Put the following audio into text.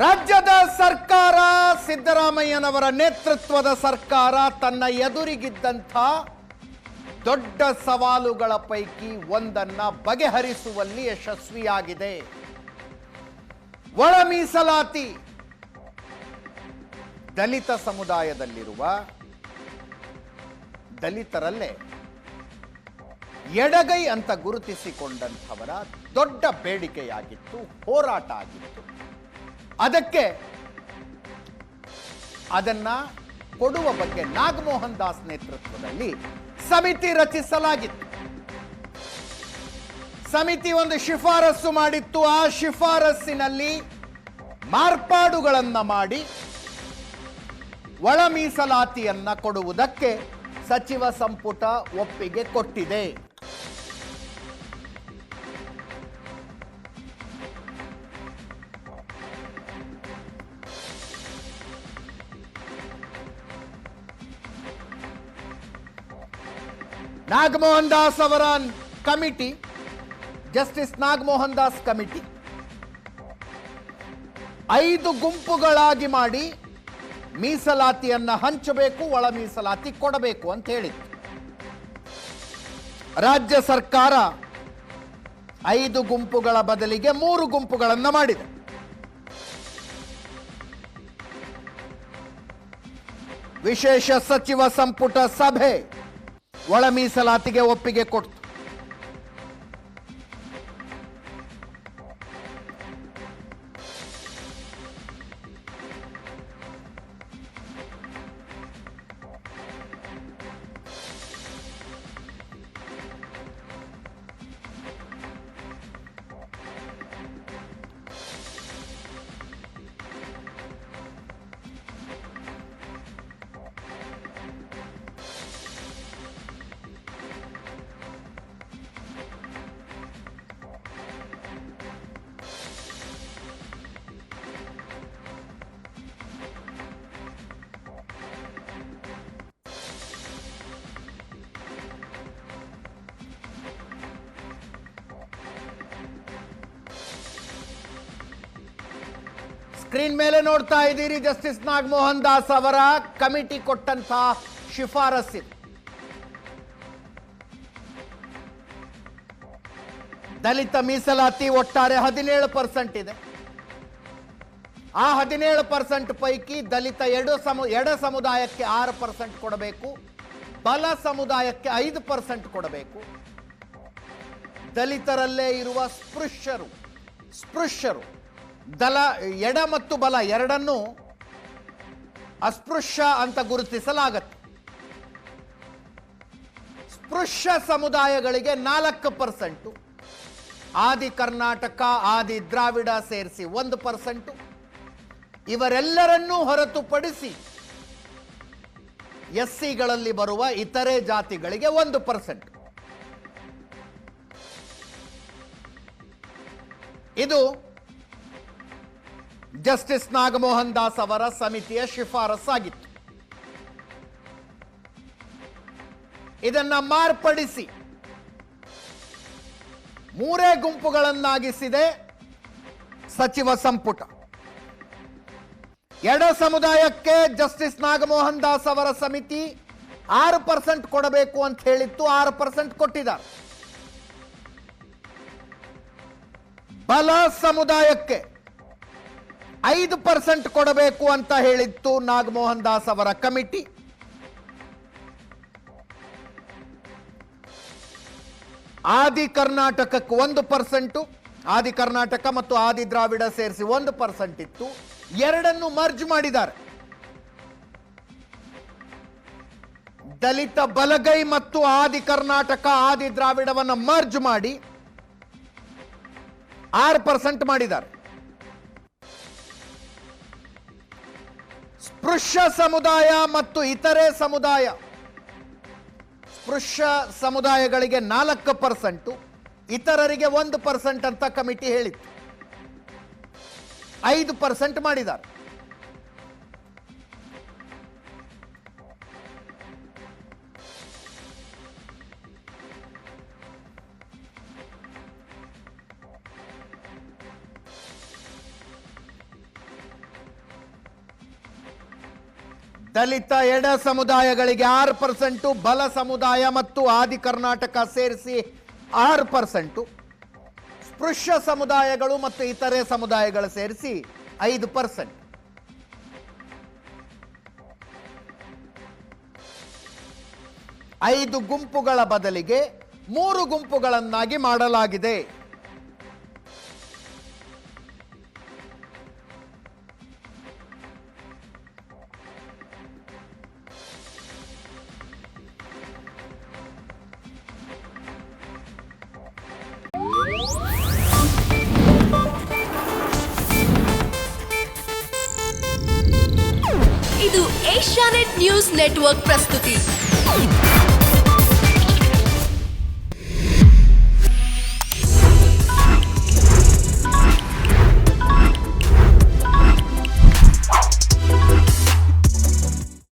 ರಾಜ್ಯದ ಸರ್ಕಾರ ಸಿದ್ದರಾಮಯ್ಯನವರ ನೇತೃತ್ವದ ಸರ್ಕಾರ ತನ್ನ ಎದುರಿಗಿದ್ದಂಥ ದೊಡ್ಡ ಸವಾಲುಗಳ ಪೈಕಿ ಒಂದನ್ನ ಬಗೆಹರಿಸುವಲ್ಲಿ ಯಶಸ್ವಿಯಾಗಿದೆ. ಒಳ ಮೀಸಲಾತಿ ದಲಿತ ಸಮುದಾಯದಲ್ಲಿರುವ ದಲಿತರಲ್ಲೇ ಎಡಗೈ ಅಂತ ಗುರುತಿಸಿಕೊಂಡಂಥವರ ದೊಡ್ಡ ಬೇಡಿಕೆಯಾಗಿತ್ತು, ಹೋರಾಟ ಆಗಿತ್ತು. ಅದನ್ನ ಕೊಡುವ ಬಗ್ಗೆ ನಾಗಮೋಹನ್ ದಾಸ್ ನೇತೃತ್ವದಲ್ಲಿ ಸಮಿತಿ ರಚಿಸಲಾಗಿತ್ತು. ಸಮಿತಿ ಒಂದು ಶಿಫಾರಸು ಮಾಡಿತ್ತು. ಆ ಶಿಫಾರಸ್ಸಿನಲ್ಲಿ ಮಾರ್ಪಾಡುಗಳನ್ನ ಮಾಡಿ ಒಳ ಮೀಸಲಾತಿಯನ್ನ ಕೊಡುವುದಕ್ಕೆ ಸಚಿವ ಸಂಪುಟ ಒಪ್ಪಿಗೆ ಕೊಟ್ಟಿದೆ. ನಾಗಮೋಹನ್ ದಾಸ್ ಅವರ committee, justice Nagamohan Das committee 5 ಗುಂಪುಗಳಾಗಿ ಮಾಡಿ ಮೀಸಲಾತಿಯನ್ನ ಹಂಚಬೇಕು, ಒಳ ಮೀಸಲಾತಿ ಕೊಡಬೇಕು ಅಂತ ಹೇಳಿತ್ತು. ರಾಜ್ಯ ಸರ್ಕಾರ 5 ಗುಂಪುಗಳ ಬದಲಿಗೆ 3 ಗುಂಪುಗಳನ್ನು ಮಾಡಿದೆ. ವಿಶೇಷ ಸಚಿವ ಸಂಪುಟ ಸಭೆ ಒಳ ಮೀಸಲಾತಿಗೆ ಒಪ್ಪಿಗೆ ಕೊಡ್ತು. ಸ್ಕ್ರೀನ್ ಮೇಲೆ ನೋಡ್ತಾ ಇದ್ದೀರಿ, ಜಸ್ಟಿಸ್ ನಾಗಮೋಹನ್ ದಾಸ್ ಅವರ ಕಮಿಟಿ ಕೊಟ್ಟಂತ ಶಿಫಾರಸ್ಸು. ದಲಿತ ಮೀಸಲಾತಿ ಒಟ್ಟಾರೆ 17% ಇದೆ. ಆ 17% ಪೈಕಿ ದಲಿತ ಎಡ ಸಮುದಾಯಕ್ಕೆ 6% ಕೊಡಬೇಕು, ಬಲ ಸಮುದಾಯಕ್ಕೆ 5% ಕೊಡಬೇಕು. ದಲಿತರಲ್ಲೇ ಇರುವ ಸ್ಪೃಶ್ಯರು ಎಡ ಮತ್ತು ಬಲ ಎರಡನ್ನೂ ಅಸ್ಪೃಶ್ಯ ಅಂತ ಗುರುತಿಸಲಾಗತ್ತೆ. ಸ್ಪೃಶ್ಯ ಸಮುದಾಯಗಳಿಗೆ 4%, ಆದಿ ಕರ್ನಾಟಕ, ಆದಿ ದ್ರಾವಿಡ ಸೇರಿಸಿ 1%, ಇವರೆಲ್ಲರನ್ನೂ ಹೊರತುಪಡಿಸಿ ಎಸ್ಸಿಗಳಲ್ಲಿ ಬರುವ ಇತರೆ ಜಾತಿಗಳಿಗೆ 1%. ಇದು ಜಸ್ಟಿಸ್ ನಾಗಮೋಹನ್ ದಾಸ್ ಅವರ ಸಮಿತಿಯ ಶಿಫಾರಸ್ಸಾಗಿತ್ತು. ಇದನ್ನ ಮಾರ್ಪಡಿಸಿ 3 ಗುಂಪುಗಳನ್ನಾಗಿಸಿದೆ ಸಚಿವ ಸಂಪುಟ. ಎಡ ಸಮುದಾಯಕ್ಕೆ ಜಸ್ಟಿಸ್ ನಾಗಮೋಹನ್ ದಾಸ್ ಅವರ ಸಮಿತಿ 6% ಕೊಡಬೇಕು ಅಂತ ಹೇಳಿತ್ತು, 6% ಕೊಟ್ಟಿದ್ದಾರೆ. ಬಲ ಸಮುದಾಯಕ್ಕೆ 5% ಕೊಡಬೇಕು ಅಂತ ಹೇಳಿತ್ತು ನಾಗಮೋಹನ್ ದಾಸ್ ಅವರ ಕಮಿಟಿ. ಆದಿ ಕರ್ನಾಟಕಕ್ಕೆ 1%, ಆದಿ ಕರ್ನಾಟಕ ಮತ್ತು ಆದಿ ದ್ರಾವಿಡ ಸೇರಿಸಿ 1% ಇತ್ತು, ಎರಡನ್ನು ಮರ್ಜ್ ಮಾಡಿದ್ದಾರೆ. ದಲಿತ ಬಲಗೈ ಮತ್ತು ಆದಿ ಕರ್ನಾಟಕ ಆದಿ ದ್ರಾವಿಡವನ್ನು ಮರ್ಜ್ ಮಾಡಿ 6% ಮಾಡಿದ್ದಾರೆ. ಸ್ಪೃಶ್ಯ ಸಮುದಾಯ ಮತ್ತು ಇತರೆ ಸಮುದಾಯ, ಸ್ಪೃಶ್ಯ ಸಮುದಾಯಗಳಿಗೆ 4%, ಇತರರಿಗೆ 1% ಅಂತ ಕಮಿಟಿ ಹೇಳಿತ್ತು. 5% ಮಾಡಿದ್ದಾರೆ. ದಲಿತ ಎಡ ಸಮುದಾಯಗಳಿಗೆ 6%, ಬಲ ಸಮುದಾಯ ಮತ್ತು ಆದಿ ಕರ್ನಾಟಕ ಸೇರಿಸಿ 6%, ಸ್ಪೃಶ್ಯ ಸಮುದಾಯಗಳು ಮತ್ತು ಇತರೆ ಸಮುದಾಯಗಳು ಸೇರಿಸಿ 5%. 5 ಗುಂಪುಗಳ ಬದಲಿಗೆ 3 ಗುಂಪುಗಳನ್ನಾಗಿ ಮಾಡಲಾಗಿದೆ. ಇದು ಏಷ್ಯಾನೆಟ್ ನ್ಯೂಸ್ ನೆಟ್ವರ್ಕ್ ಪ್ರಸ್ತುತಿ.